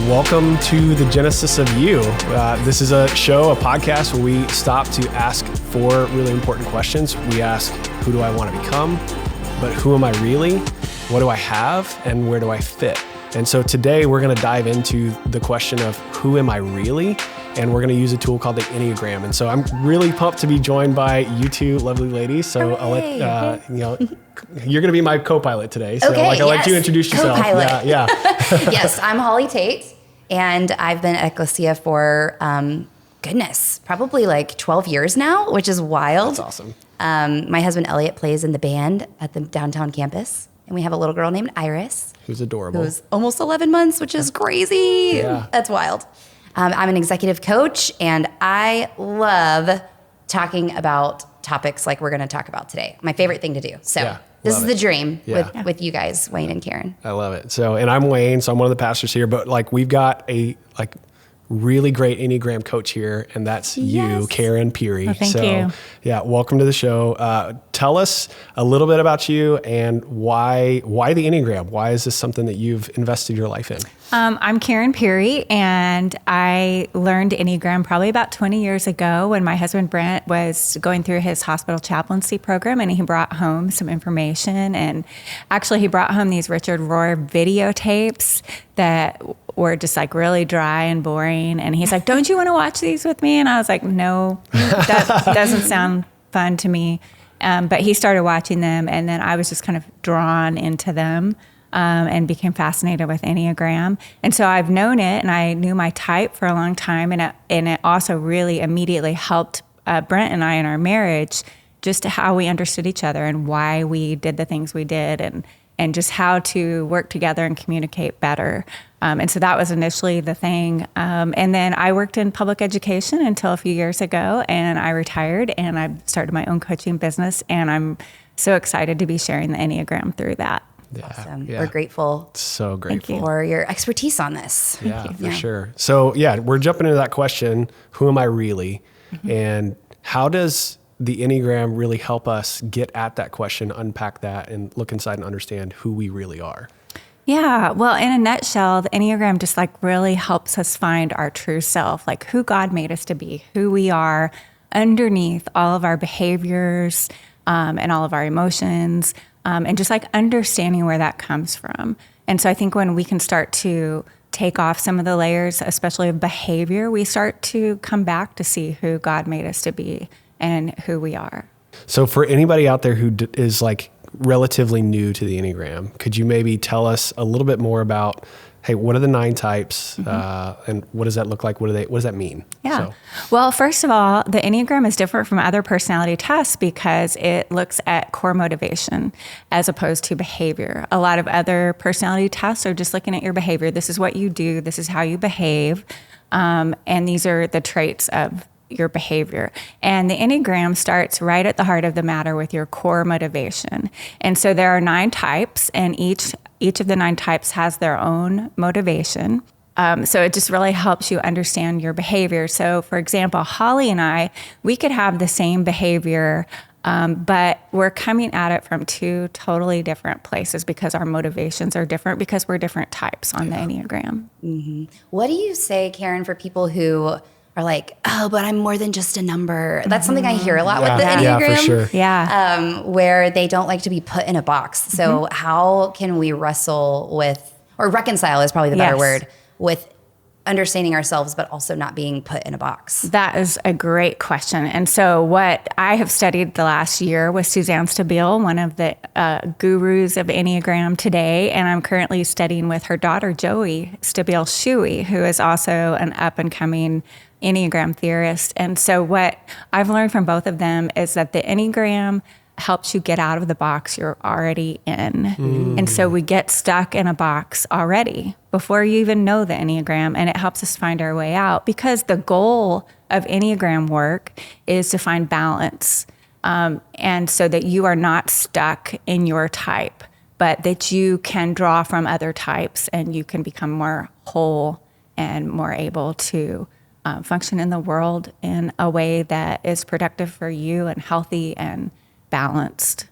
Welcome to the Genesis of You. This is a podcast where we stop to ask four really important questions. We ask, who do I want to become? But who am I really? What do I have? And where do I fit? And so today we're going to dive into the question of who am I really? And we're going to use a tool called the Enneagram. And so I'm really pumped to be joined by you two lovely ladies. So I'll let, you're going to be my co-pilot today. So okay, I'll let you introduce yourself. Co-pilot. Yeah. Yes, I'm Holly Tate, and I've been at Ecclesia for, probably like 12 years now, which is wild. That's awesome. My husband Elliot plays in the band at the downtown campus, and we have a little girl named Iris. Who's adorable. Who's almost 11 months, which is crazy. Yeah. That's wild. I'm an executive coach, and I love talking about topics like we're going to talk about today. My favorite thing to do. So this is the dream with you guys, Wayne and Karen. I love it. So, and I'm Wayne, so I'm one of the pastors here, but we've got a really great Enneagram coach here, and that's you, Karen Peri. Well, thank you. Yeah, welcome to the show. Tell us a little bit about you and why the Enneagram? Why is this something that you've invested your life in? I'm Karen Peri, and I learned Enneagram probably about 20 years ago when my husband Brent was going through his hospital chaplaincy program, and he brought home some information. And actually, he brought home these Richard Rohr videotapes that were just really dry and boring. And he's like, "Don't you want to watch these with me?" And I was like, "No, that doesn't sound fun to me." But he started watching them, and then I was just kind of drawn into them. And became fascinated with Enneagram. And so I've known it, and I knew my type for a long time. And it also really immediately helped Brent and I in our marriage, just how we understood each other and why we did the things we did, and just how to work together and communicate better. And so that was initially the thing. And then I worked in public education until a few years ago, and I retired, and I started my own coaching business. And I'm so excited to be sharing the Enneagram through that. Yeah, Awesome. Yeah. We're grateful. So grateful for your expertise on this. Yeah, for sure. So we're jumping into that question, who am I really? Mm-hmm. And how does the Enneagram really help us get at that question, unpack that, and look inside and understand who we really are? Yeah, well, in a nutshell, the Enneagram just really helps us find our true self, who God made us to be, who we are underneath all of our behaviors and all of our emotions. And just understanding where that comes from. And so I think when we can start to take off some of the layers, especially of behavior, we start to come back to see who God made us to be and who we are. So for anybody out there who is relatively new to the Enneagram, could you maybe tell us a little bit more about, hey, what are the 9 types, and what does that look like? What does that mean? Yeah. Well, first of all, the Enneagram is different from other personality tests because it looks at core motivation as opposed to behavior. A lot of other personality tests are just looking at your behavior. This is what you do. This is how you behave. And these are the traits of your behavior. And the Enneagram starts right at the heart of the matter with your core motivation. And so there are 9 types, and each of the 9 types has their own motivation. So it just really helps you understand your behavior. So for example, Holly and I, we could have the same behavior, but we're coming at it from 2 totally different places because our motivations are different because we're different types on the Enneagram. Mm-hmm. What do you say, Karen, for people who are like, "Oh, but I'm more than just a number"? That's something I hear a lot with the Enneagram. Yeah, for sure. Yeah. Where they don't like to be put in a box. So how can we wrestle with, or reconcile is probably the better word, with understanding ourselves, but also not being put in a box? That is a great question. And so what I have studied the last year with Suzanne Stabile, one of the gurus of Enneagram today, and I'm currently studying with her daughter, Joey Stabile-Shuey, who is also an up-and-coming Enneagram theorist. And so what I've learned from both of them is that the Enneagram helps you get out of the box you're already in. And so we get stuck in a box already before you even know the Enneagram, and it helps us find our way out because the goal of Enneagram work is to find balance. And so that you are not stuck in your type, but that you can draw from other types and you can become more whole and more able to function in the world in a way that is productive for you and healthy and balanced.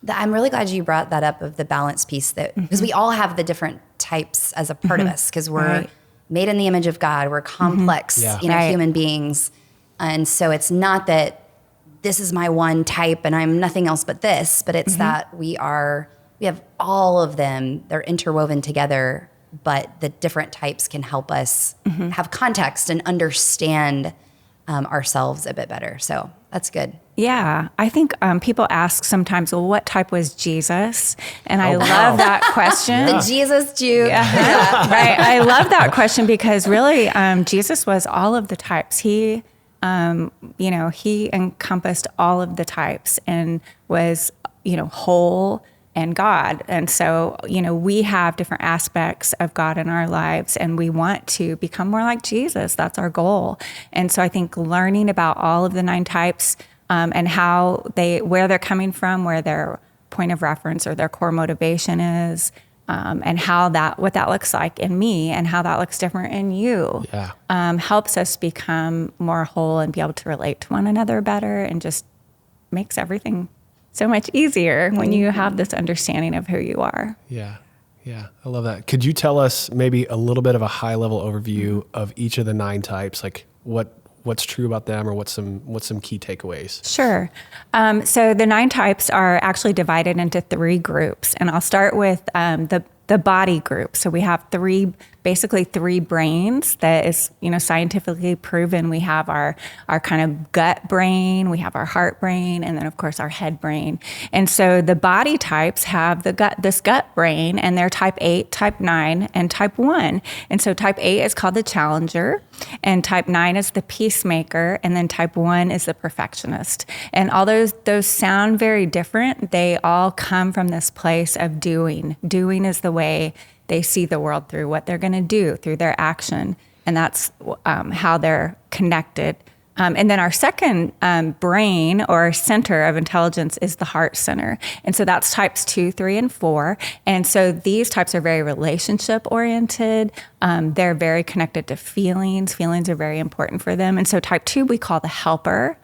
I'm really glad you brought that up of the balance piece, that because we all have the different types as a part of us, because we're made in the image of God. We're complex, human beings. And so it's not that this is my one type and I'm nothing else but this, but it's that we have all of them. They're interwoven together, but the different types can help us have context and understand ourselves a bit better. So that's good. Yeah. I think people ask sometimes, well, what type was Jesus? And I love that question. The Jesus Jew. Yeah. Right. I love that question because really Jesus was all of the types. He encompassed all of the types and was, whole and God. And so, we have different aspects of God in our lives and we want to become more like Jesus. That's our goal. And so I think learning about all of the 9 types and where they're coming from, where their point of reference or their core motivation is, and what that looks like in me and how that looks different in you, helps us become more whole and be able to relate to one another better and just makes everything so much easier when you have this understanding of who you are. Yeah. Yeah. I love that. Could you tell us maybe a little bit of a high level overview of each of the 9 types? Like what's true about them or what's some key takeaways? Sure. So the 9 types are actually divided into 3 groups, and I'll start with the body group. So we have basically 3 brains that is, scientifically proven. We have our kind of gut brain, we have our heart brain, and then of course our head brain. And so the body types have this gut brain, and they're type 8, type 9, and type 1. And so type 8 is called the challenger, and type 9 is the peacemaker, and then type 1 is the perfectionist. And all those sound very different. They all come from this place of doing. Doing is the way they see the world through what they're going to do, through their action. And that's how they're connected. And then our second brain or center of intelligence is the heart center. And so that's types 2, 3, and 4. And so these types are very relationship oriented. They're very connected to feelings. Feelings are very important for them. And so type 2 we call the helper.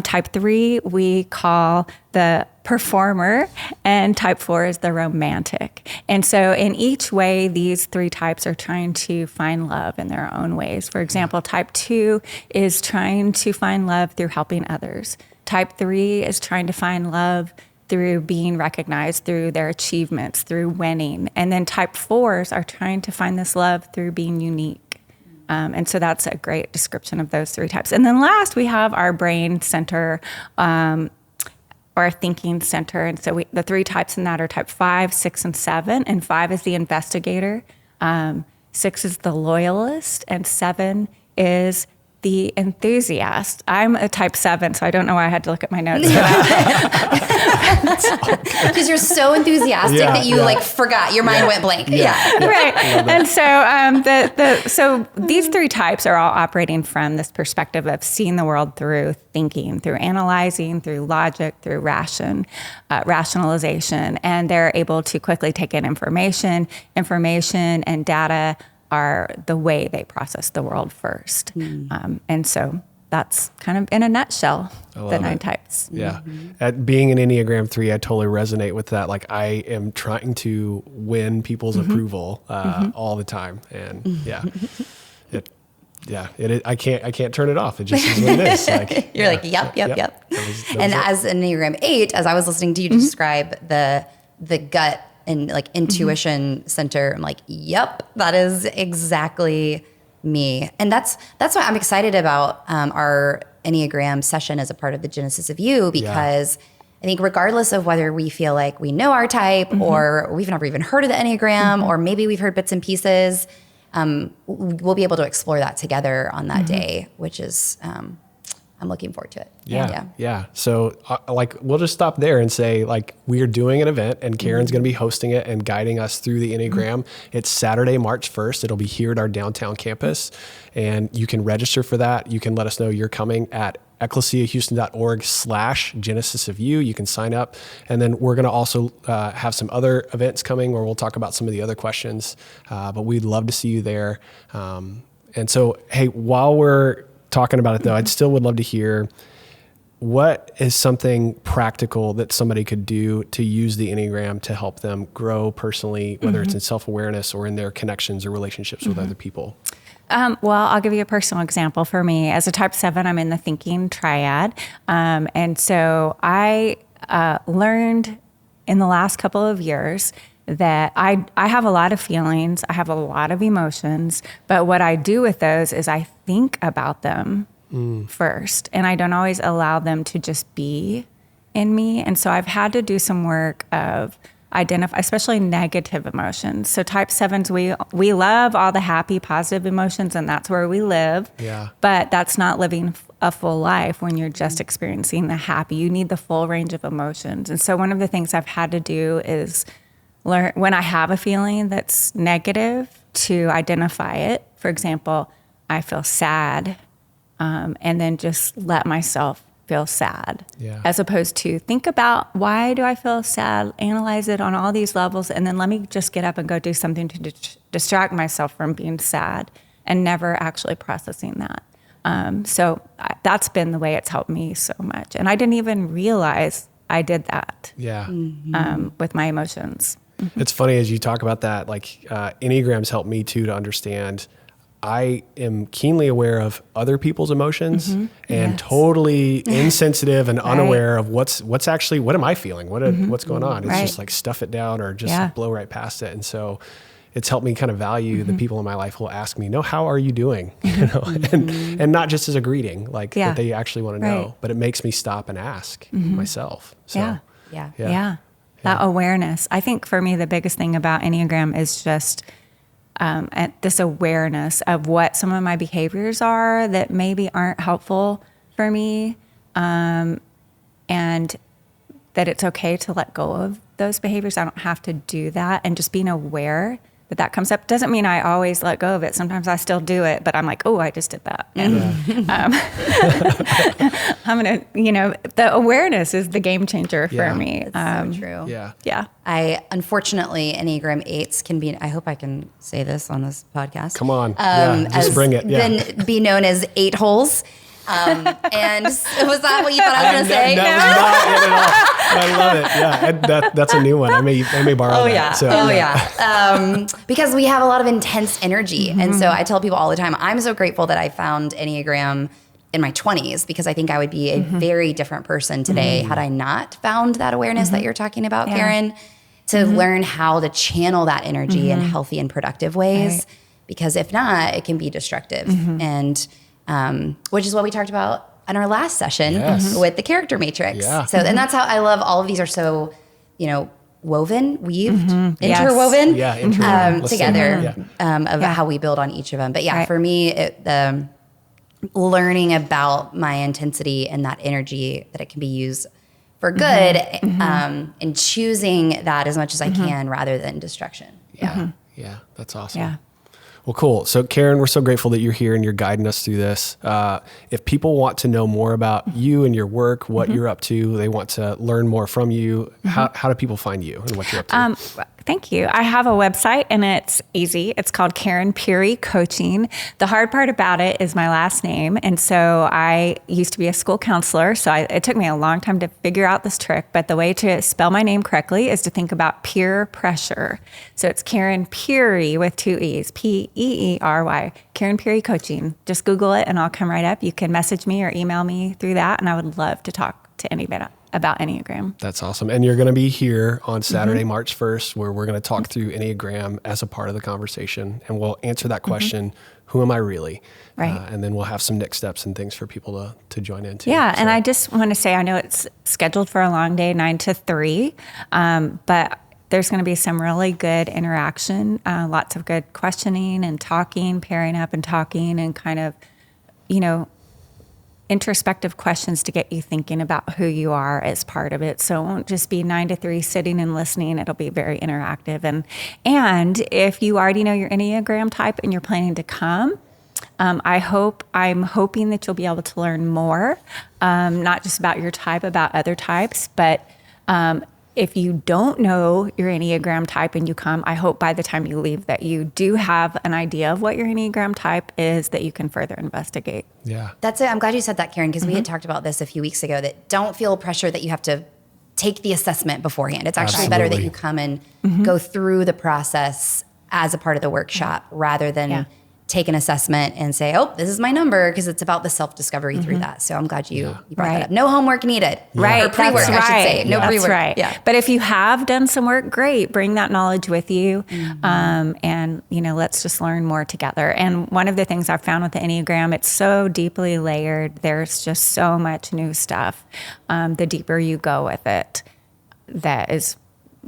Type 3 we call the performer, and type 4 is the romantic. And so in each way, these 3 types are trying to find love in their own ways. For example, type 2 is trying to find love through helping others. Type 3 is trying to find love through being recognized, through their achievements, through winning. And then type 4s are trying to find this love through being unique. And so that's a great description of those 3 types. And then last, we have our brain center, or thinking center. And so the 3 types in that are type 5, 6, and 7. And 5 is the investigator, 6 is the loyalist, and 7 is the enthusiast. I'm a type 7, so I don't know why I had to look at my notes for that. Because you're so enthusiastic that you forgot. Your mind went blank. Right. And so so these 3 types are all operating from this perspective of seeing the world through thinking, through analyzing, through logic, through rationalization. And they're able to quickly take in information and data are the way they process the world first. And so that's kind of in a nutshell, the 9 types. Yeah. At being an Enneagram 3, I totally resonate with that. Like I am trying to win people's approval all the time. And I can't turn it off. It just is what it is. You're like, yep. That was as an Enneagram 8, as I was listening to you describe the gut and intuition center, I'm like, yep, that is exactly me. And that's why I'm excited about our Enneagram session as a part of the Genesis of You, because I think regardless of whether we feel like we know our type or we've never even heard of the Enneagram or maybe we've heard bits and pieces, we'll be able to explore that together on that day, which is, I'm looking forward to it. Yeah. So we'll just stop there and say we are doing an event and Karen's going to be hosting it and guiding us through the Enneagram. It's Saturday, March 1st. It'll be here at our downtown campus, and you can register for that. You can let us know you're coming at ecclesiahouston.org/Genesis of You. You can sign up. And then we're going to also have some other events coming where we'll talk about some of the other questions, but we'd love to see you there. And so, hey, while we're talking about it though, I'd still would love to hear what is something practical that somebody could do to use the Enneagram to help them grow personally, whether it's in self-awareness or in their connections or relationships with other people. Well, I'll give you a personal example. For me, as a type 7, I'm in the thinking triad. And so I learned in the last couple of years that I have a lot of feelings, I have a lot of emotions, but what I do with those is I think about them first, and I don't always allow them to just be in me. And so I've had to do some work of identify, especially negative emotions. So type 7s, we love all the happy, positive emotions, and that's where we live. Yeah. But that's not living a full life when you're just experiencing the happy. You need the full range of emotions. And so one of the things I've had to do is learn when I have a feeling that's negative to identify it. For example, I feel sad, and then just let myself feel sad, as opposed to think about why do I feel sad, analyze it on all these levels, and then let me just get up and go do something to distract myself from being sad and never actually processing that. So that's been the way it's helped me so much. And I didn't even realize I did that with my emotions. It's funny as you talk about that, like Enneagrams help me too to understand I am keenly aware of other people's emotions and totally insensitive and unaware of what am I feeling? What's going on? It's just like stuff it down or just blow right past it. And so it's helped me kind of value the people in my life who will ask me, no, how are you doing? You know, and not just as a greeting, like that they actually want to know, but it makes me stop and ask myself. So, that awareness. I think for me, the biggest thing about Enneagram is just this awareness of what some of my behaviors are that maybe aren't helpful for me, and that it's okay to let go of those behaviors. I don't have to do that. And just being aware that comes up doesn't mean I always let go of it. Sometimes I still do it, but I'm like, oh, I just did that. And I'm going to, the awareness is the game changer for me. It's so true. Yeah. Unfortunately, Enneagram 8s can be, I hope I can say this on this podcast. Come on. Just bring it. Then be known as 8 holes. And was that what you thought I was going to say? No, not at all. I love it. Yeah, and that's a new one. I may borrow that. So, because we have a lot of intense energy. And so I tell people all the time, I'm so grateful that I found Enneagram in my 20s, because I think I would be a very different person today had I not found that awareness that you're talking about, Karen, to learn how to channel that energy in healthy and productive ways. Right. Because if not, it can be destructive. And which is what we talked about in our last session with the character matrix. Yeah. So, and that's how I love all of these are so, weaved, interwoven together of how we build on each of them. But for me, the learning about my intensity and that energy, that it can be used for good, and choosing that as much as I can rather than destruction. Yeah, that's awesome. Yeah. Well, cool. So Karen, we're so grateful that you're here and you're guiding us through this. If people want to know more about you and your work, what you're up to, they want to learn more from you, how do people find you and what you're up to? Thank you. I have a website and it's easy. It's called Karen Peri Coaching. The hard part about it is my last name. And so I used to be a school counselor. So it took me a long time to figure out this trick. But the way to spell my name correctly is to think about peer pressure. So it's Karen Peri with 2 E's, Peery, Karen Peri Coaching. Just Google it and I'll come right up. You can message me or email me through that. And I would love to talk to anybody about Enneagram. That's awesome. And you're going to be here on Saturday, March 1st, where we're going to talk through Enneagram as a part of the conversation. And we'll answer that question, who am I really? Right. And then we'll have some next steps and things for people to join into. Yeah. So. And I just want to say, I know it's scheduled for a long day, 9 to 3, but there's going to be some really good interaction, lots of good questioning and talking, pairing up and talking and kind of, introspective questions to get you thinking about who you are as part of it. So it won't just be 9 to 3 sitting and listening. It'll be very interactive. And if you already know your Enneagram type and you're planning to come, I'm hoping that you'll be able to learn more, not just about your type, about other types, but if you don't know your Enneagram type and you come, I hope by the time you leave that you do have an idea of what your Enneagram type is that you can further investigate. Yeah. That's it. I'm glad you said that, Karen, because we had talked about this a few weeks ago, that don't feel pressure that you have to take the assessment beforehand. It's actually better that you come and go through the process as a part of the workshop rather than take an assessment and say, oh, this is my number, because it's about the self-discovery through that. So I'm glad you brought that up. No homework needed. Right. Or pre-work, I should say. No pre-work. That's right. Yeah. But if you have done some work, great. Bring that knowledge with you. And, let's just learn more together. And one of the things I've found with the Enneagram, it's so deeply layered. There's just so much new stuff. The deeper you go with it, it's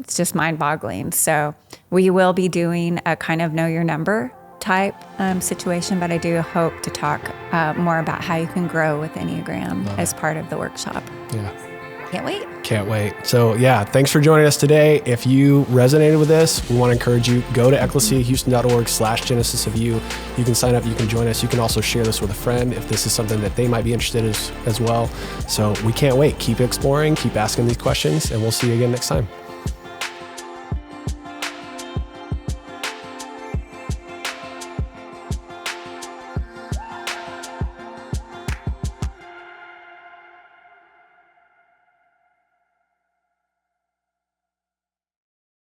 just mind-boggling. So we will be doing a kind of know your number type situation, but I do hope to talk more about how you can grow with Enneagram as part of the workshop. Yeah. Can't wait. So thanks for joining us today. If you resonated with this, we want to encourage you, go to ecclesiahouston.org/Genesis of You. You can sign up, you can join us. You can also share this with a friend if this is something that they might be interested in as well. So we can't wait. Keep exploring, keep asking these questions, and we'll see you again next time.